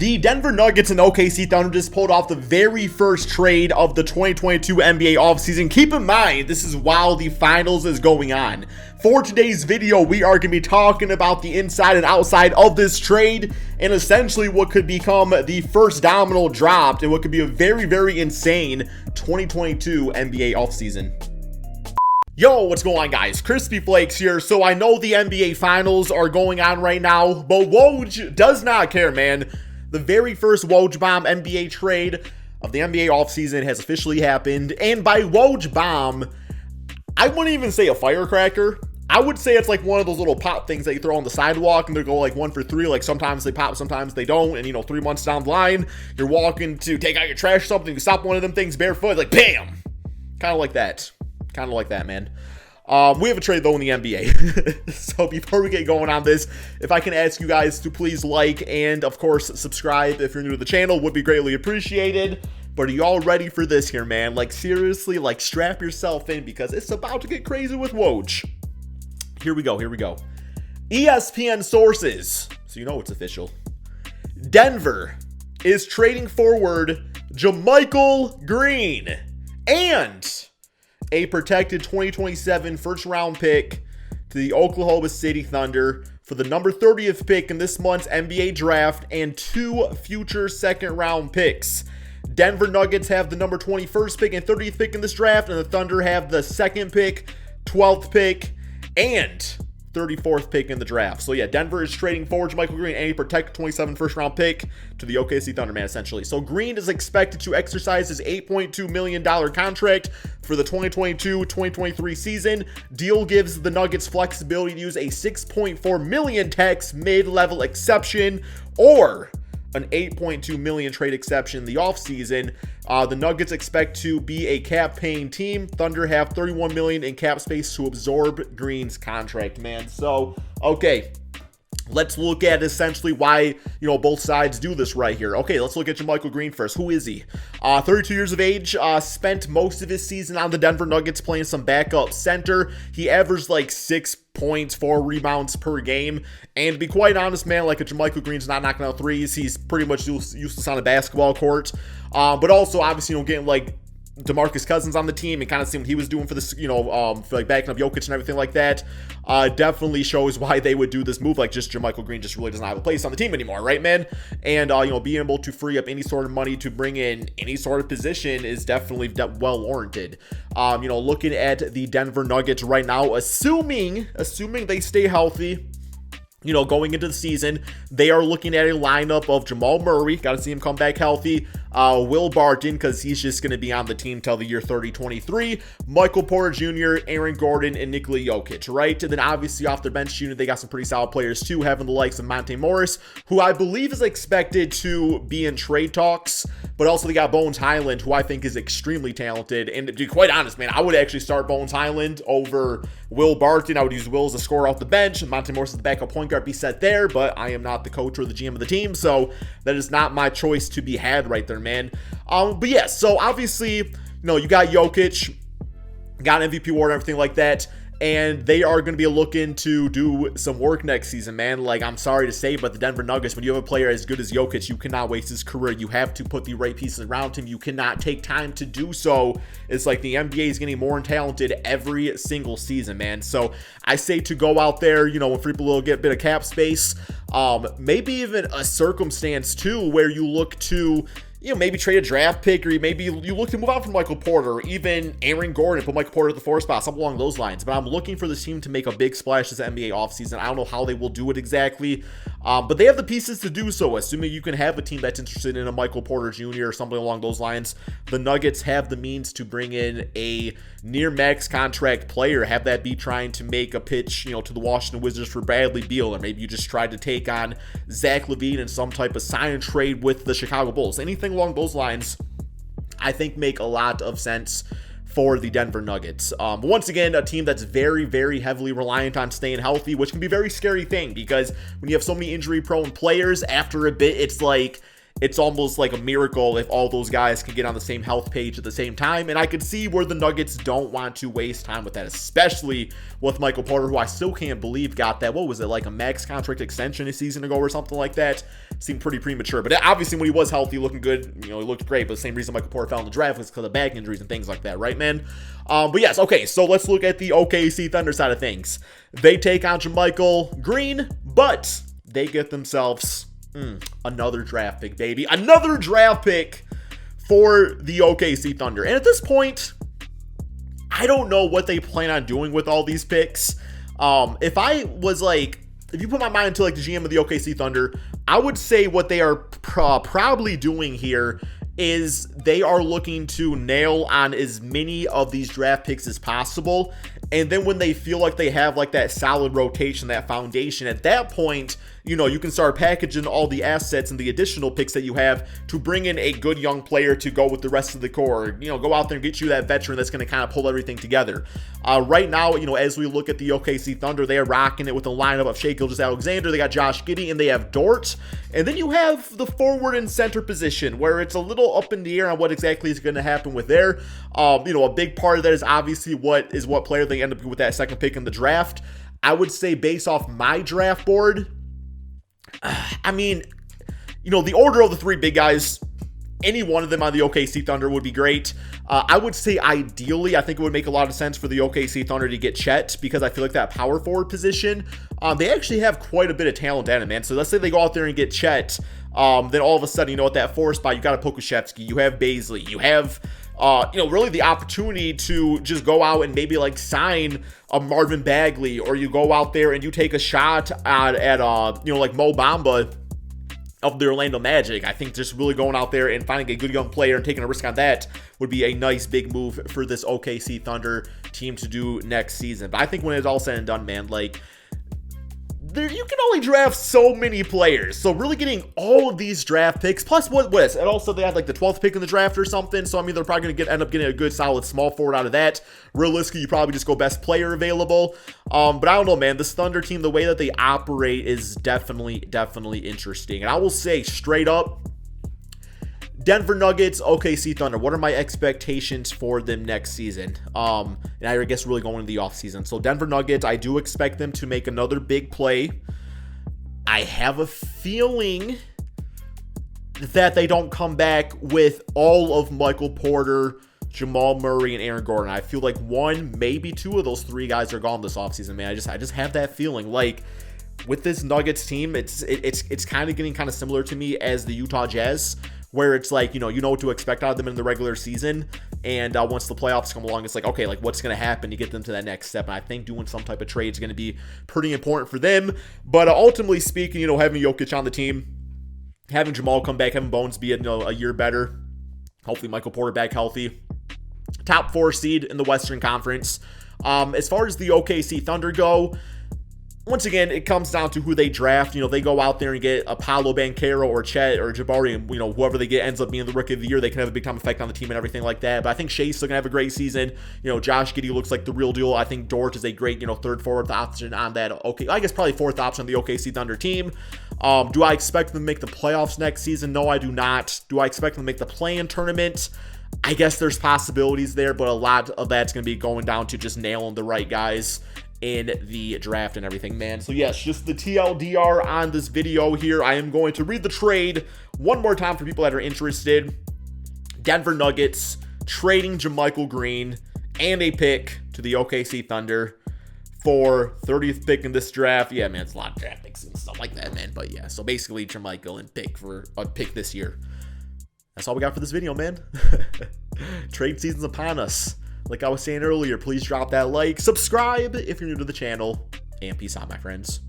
The Denver Nuggets and OKC Thunder just pulled off the very first trade of the 2022 NBA offseason. Keep in mind, this is while the finals is going on. For today's video, we are going to be talking about the inside and outside of this trade and essentially what could become the first domino dropped and what could be a very, very insane 2022 NBA offseason. Yo, what's going on, guys? Crispy Flakes here. So I know the NBA finals are going on right now, but Woj does not care, man. The very first Woj bomb NBA trade of the NBA offseason has officially happened. And by Woj bomb, I wouldn't even say a firecracker. I would say it's like one of those little pop things that you throw on the sidewalk and they go like 1 for 3. Like sometimes they pop, sometimes they don't. And 3 months down the line, you're walking to take out your trash or something. You stop one of them things barefoot, like bam! Kind of like that. Kind of like that, man. We have a trade, though, in the NBA. So before we get going on this, if I can ask you guys to please like and, of course, subscribe if you're new to the channel, would be greatly appreciated. But are you all ready for this here, man? Like, seriously, like, strap yourself in because it's about to get crazy with Woj. Here we go, here we go. ESPN sources, so you know it's official. Denver is trading forward JaMychal Green and a protected 2027 first-round pick to the Oklahoma City Thunder for the number 30th pick in this month's NBA draft and 2 future second-round picks. Denver Nuggets have the number 21st pick and 30th pick in this draft, and the Thunder have the 2nd pick, 12th pick, and 34th pick in the draft. So yeah, Denver is trading forward JaMychal Green and a protected 27 first-round pick to the OKC Thunder, man, essentially. So Green is expected to exercise his $8.2 million contract for the 2022-2023 season. Deal gives the Nuggets flexibility to use a $6.4 million tax mid-level exception or an $8.2 million trade exception in the offseason. The Nuggets expect to be a cap-paying team. Thunder have $31 million in cap space to absorb Green's contract, man. So, okay, let's look at essentially why, both sides do this right here. Okay, let's look at JaMychal Green first. Who is he? 32 years of age, spent most of his season on the Denver Nuggets playing some backup center. He averaged like 6 points, 4 rebounds per game. And to be quite honest, man, like a JaMychal Green's not knocking out threes. He's pretty much useless on a basketball court. But also, obviously, getting like DeMarcus Cousins on the team and kind of seeing what he was doing for this, for like backing up Jokic and everything like that, definitely shows why they would do this move. Like, just JaMychal Green just really doesn't have a place on the team anymore, right, man? And, being able to free up any sort of money to bring in any sort of position is definitely well warranted. Looking at the Denver Nuggets right now, assuming they stay healthy, going into the season, they are looking at a lineup of Jamal Murray, got to see him come back healthy, Will Barton, because he's just going to be on the team till the year 2023, Michael Porter Jr., Aaron Gordon, and Nikola Jokic, right? And then obviously off their bench unit, they got some pretty solid players too, having the likes of Monte Morris, who I believe is expected to be in trade talks, but also they got Bones Highland, who I think is extremely talented. And to be quite honest, man, I would actually start Bones Highland over Will Barton. I would use Will as a scorer off the bench, and Monte Morris as the backup point guard, be set there, but I am not the coach or the GM of the team, so that is not my choice to be had right there, man. But yeah, so obviously, you got Jokic, got an MVP award and everything like that, and they are going to be looking to do some work next season, man. Like, I'm sorry to say, but the Denver Nuggets, when you have a player as good as Jokic, you cannot waste his career. You have to put the right pieces around him. You cannot take time to do so. It's like the NBA is getting more talented every single season, man. So I say to go out there, when free people will get a bit of cap space, maybe even a circumstance too where you look to maybe trade a draft pick, or maybe you look to move on from Michael Porter, or even Aaron Gordon, put Michael Porter at the 4th spot, something along those lines. But I'm looking for this team to make a big splash this NBA offseason. I don't know how they will do it exactly, but they have the pieces to do so, assuming you can have a team that's interested in a Michael Porter Jr. or something along those lines. The Nuggets have the means to bring in a near max contract player, have that be trying to make a pitch, to the Washington Wizards for Bradley Beal, or maybe you just tried to take on Zach LaVine in some type of sign and trade with the Chicago Bulls. Anything along those lines, I think, make a lot of sense for the Denver Nuggets. But once again, a team that's very, very heavily reliant on staying healthy, which can be a very scary thing because when you have so many injury-prone players, after a bit, it's like it's almost like a miracle if all those guys can get on the same health page at the same time. And I could see where the Nuggets don't want to waste time with that, especially with Michael Porter, who I still can't believe got that, what was it, like a max contract extension a season ago or something like that. Seemed pretty premature. But obviously when he was healthy, looking good, he looked great. But the same reason Michael Porter fell in the draft was because of back injuries and things like that, right, man? But yes, okay, so let's look at the OKC Thunder side of things. They take on JaMychal Green, but they get themselves another draft pick, baby. Another draft pick for the OKC Thunder. And at this point, I don't know what they plan on doing with all these picks. If you put my mind into like the GM of the OKC Thunder, I would say what they are probably doing here is they are looking to nail on as many of these draft picks as possible. And then when they feel like they have like that solid rotation, that foundation, at that point, you can start packaging all the assets and the additional picks that you have to bring in a good young player to go with the rest of the core. Go out there and get you that veteran that's going to kind of pull everything together. Right now, as we look at the OKC Thunder, they are rocking it with a lineup of Shai Gilgeous-Alexander. They got Josh Giddey, and they have Dort. And then you have the forward and center position, where it's a little up in the air on what exactly is going to happen with there. A big part of that is obviously what player they end up with that second pick in the draft. I would say based off my draft board, the order of the three big guys, any one of them on the OKC Thunder would be great. I would say ideally, I think it would make a lot of sense for the OKC Thunder to get Chet, because I feel like that power forward position, they actually have quite a bit of talent at it, man. So let's say they go out there and get Chet, then all of a sudden, at that four spot, you got a Pokusevski, you have Baisley, you have really the opportunity to just go out and maybe like sign a Marvin Bagley, or you go out there and you take a shot at like Mo Bamba of the Orlando Magic. I think just really going out there and finding a good young player and taking a risk on that would be a nice big move for this OKC Thunder team to do next season. But I think when it's all said and done, man, like, you can only draft so many players. So really getting all of these draft picks, plus what is it? Also, they had like the 12th pick in the draft or something. So, they're probably going to end up getting a good solid small forward out of that. Realistically, you probably just go best player available. But I don't know, man. This Thunder team, the way that they operate is definitely interesting. And I will say straight up, Denver Nuggets, OKC Thunder, what are my expectations for them next season? And I guess really going into the offseason. So Denver Nuggets, I do expect them to make another big play. I have a feeling that they don't come back with all of Michael Porter, Jamal Murray, and Aaron Gordon. I feel like one, maybe two of those three guys are gone this offseason, man. I just have that feeling. Like, with this Nuggets team, it's kind of getting kind of similar to me as the Utah Jazz, where it's like, you know what to expect out of them in the regular season. And once the playoffs come along, it's like, okay, like what's going to happen to get them to that next step? And I think doing some type of trade is going to be pretty important for them. But ultimately speaking, having Jokic on the team, having Jamal come back, having Bones be a year better, hopefully Michael Porter back healthy. Top 4 seed in the Western Conference. As far as the OKC Thunder go, once again, it comes down to who they draft. They go out there and get Apollo Banchero or Chet or Jabari, and whoever they get ends up being the rookie of the year. They can have a big time effect on the team and everything like that. But I think Shai's still gonna have a great season. Josh Giddey looks like the real deal. I think Dort is a great, third, fourth option on that. Okay, I guess probably fourth option on the OKC Thunder team. Do I expect them to make the playoffs next season? No, I do not. Do I expect them to make the play-in tournament? I guess there's possibilities there, but a lot of that's going to be going down to just nailing the right guys in the draft and everything, man. So yes, just the TLDR on this video here. I am going to read the trade one more time for people that are interested. Denver Nuggets trading JaMychal Green and a pick to the OKC Thunder for 30th pick in this draft. Yeah, man, it's a lot of draft picks and stuff like that, man. But yeah, so basically JaMychal and pick for a pick this year. That's all we got for this video, man. Trade season's upon us. Like I was saying earlier, please drop that like, subscribe if you're new to the channel, and peace out, my friends.